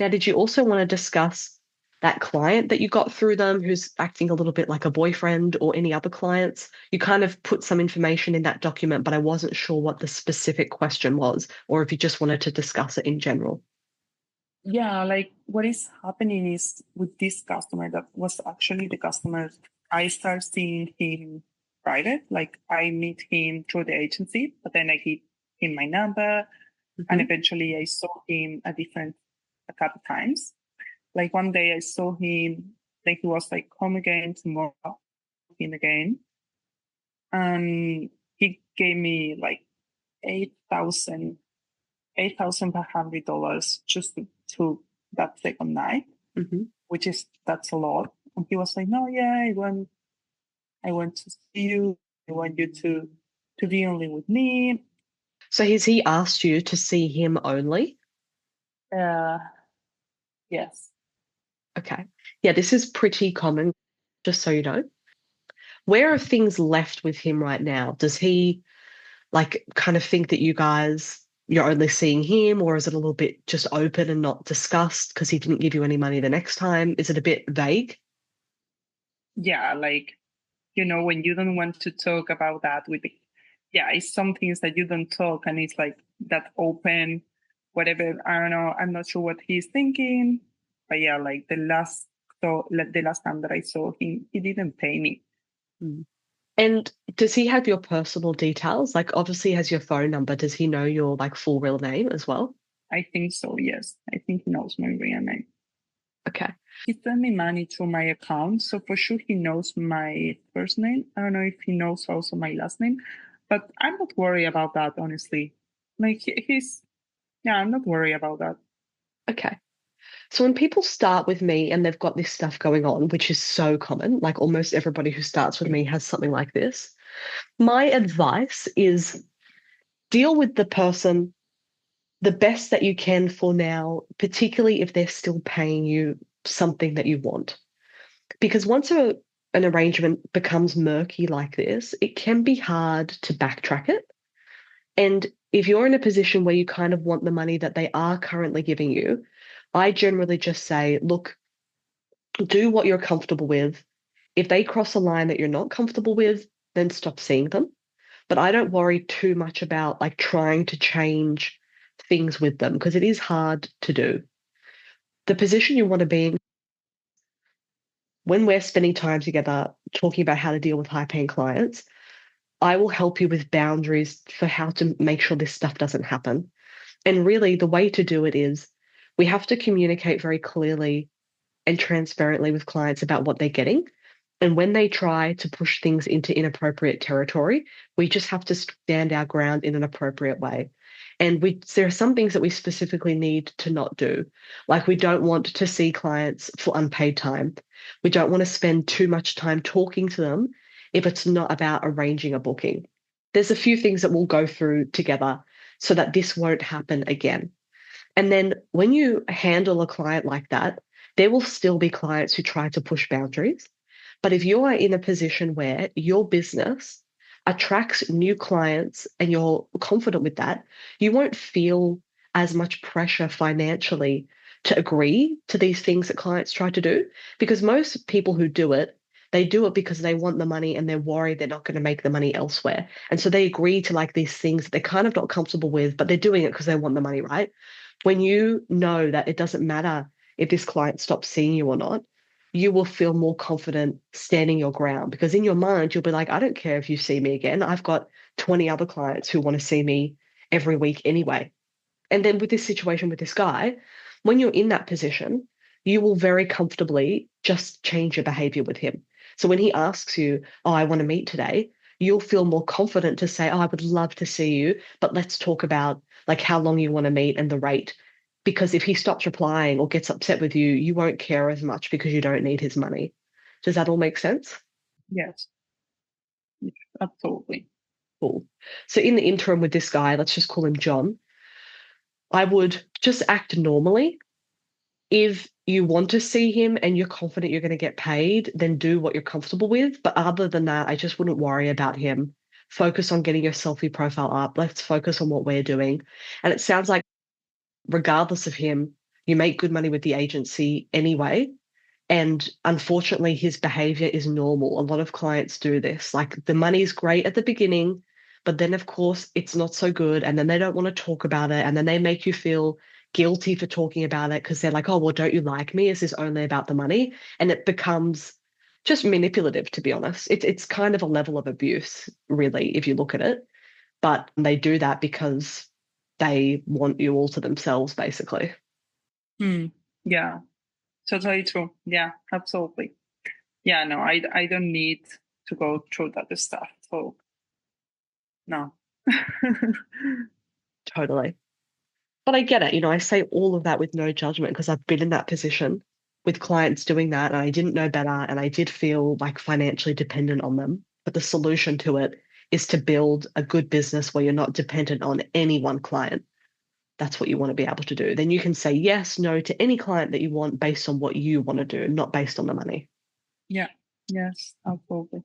Now, did you also want to discuss that client that you got through them who's acting a little bit like a boyfriend or any other clients? You kind of put some information in that document, but I wasn't sure what the specific question was, or if you just wanted to discuss it in general. Yeah, like what is happening is with this customer that was actually the customer, I start seeing him private. Like I meet him through the agency, but then I give him my number and Hmm. eventually I saw him a couple times. Like one day I saw him, then he was like, come again tomorrow, him again. And he gave me like 8,000, $8,500 just to that second night, Hmm. which is that's a lot. And he was like, no, yeah, I want to see you. I want you to be only with me. So has he asked you to see him only? Uh yes. Okay. Yeah, this is pretty common, just so you know. Where are things left with him right now? Does he like kind of think that you're only seeing him, or is it a little bit just open and not discussed because he didn't give you any money the next time? Is it a bit vague? Yeah, like when you don't want to talk about that with the yeah, it's some things that you don't talk and it's like that open, whatever. I don't know. I'm not sure what he's thinking. But yeah, like the last time that I saw him, he didn't pay me. Mm. And does he have your personal details? Like, obviously, he has your phone number. Does he know your like full real name as well? I think so, yes. I think he knows my real name. Okay. He sent me money through my account, so for sure he knows my first name. I don't know if he knows also my last name, but I'm not worried about that, honestly. Like yeah, I'm not worried about that. Okay. So when people start with me and they've got this stuff going on, which is so common, like almost everybody who starts with me has something like this, my advice is deal with the person the best that you can for now, particularly if they're still paying you something that you want. Because once an arrangement becomes murky like this, it can be hard to backtrack it. And if you're in a position where you kind of want the money that they are currently giving you, I generally just say, look, do what you're comfortable with. If they cross a line that you're not comfortable with, then stop seeing them. But I don't worry too much about like trying to change things with them because it is hard to do. The position you want to be in when we're spending time together talking about how to deal with high paying clients, I will help you with boundaries for how to make sure this stuff doesn't happen. And really, the way to do it is we have to communicate very clearly and transparently with clients about what they're getting. And when they try to push things into inappropriate territory, we just have to stand our ground in an appropriate way. And there are some things that we specifically need to not do. Like we don't want to see clients for unpaid time. We don't want to spend too much time talking to them if it's not about arranging a booking. There's a few things that we'll go through together so that this won't happen again. And then when you handle a client like that, there will still be clients who try to push boundaries. But if you are in a position where your business attracts new clients and you're confident with that, you won't feel as much pressure financially to agree to these things that clients try to do. Because most people who do it, they do it because they want the money and they're worried they're not going to make the money elsewhere. And so they agree to like these things that they're kind of not comfortable with, but they're doing it because they want the money, right? When you know that it doesn't matter if this client stops seeing you or not, you will feel more confident standing your ground because in your mind, you'll be like, I don't care if you see me again. I've got 20 other clients who want to see me every week anyway. And then with this situation with this guy, when you're in that position, you will very comfortably just change your behavior with him. So when he asks you, oh, I want to meet today, you'll feel more confident to say, oh, I would love to see you, but let's talk about like how long you want to meet and the rate. Because if he stops replying or gets upset with you, you won't care as much because you don't need his money. Does that all make sense? Yes, absolutely. Cool. So in the interim with this guy, let's just call him John. I would just act normally. If you want to see him and you're confident you're going to get paid, then do what you're comfortable with. But other than that, I just wouldn't worry about him. Focus on getting your selfie profile up. Let's focus on what we're doing. And it sounds like, regardless of him, You make good money with the agency anyway. And unfortunately, his behavior is normal. A lot of clients do this. Like the money's great at the beginning, but then, of course, it's not so good. And then they don't want to talk about it. And then they make you feel guilty for talking about it because they're like, oh, well, don't you like me? Is this only about the money? And it becomes just manipulative, to be honest. It's kind of a level of abuse, really, if you look at it. But they do that because they want you all to themselves, basically. Hmm. Yeah, totally true. Yeah, absolutely. Yeah, no, I don't need to go through that stuff. So no. Totally. But I get it. I say all of that with no judgment because I've been in that position with clients doing that and I didn't know better and I did feel like financially dependent on them. But the solution to it is to build a good business where you're not dependent on any one client. That's what you want to be able to do. Then you can say yes, no to any client that you want based on what you want to do, not based on the money. Yeah. Yes, absolutely.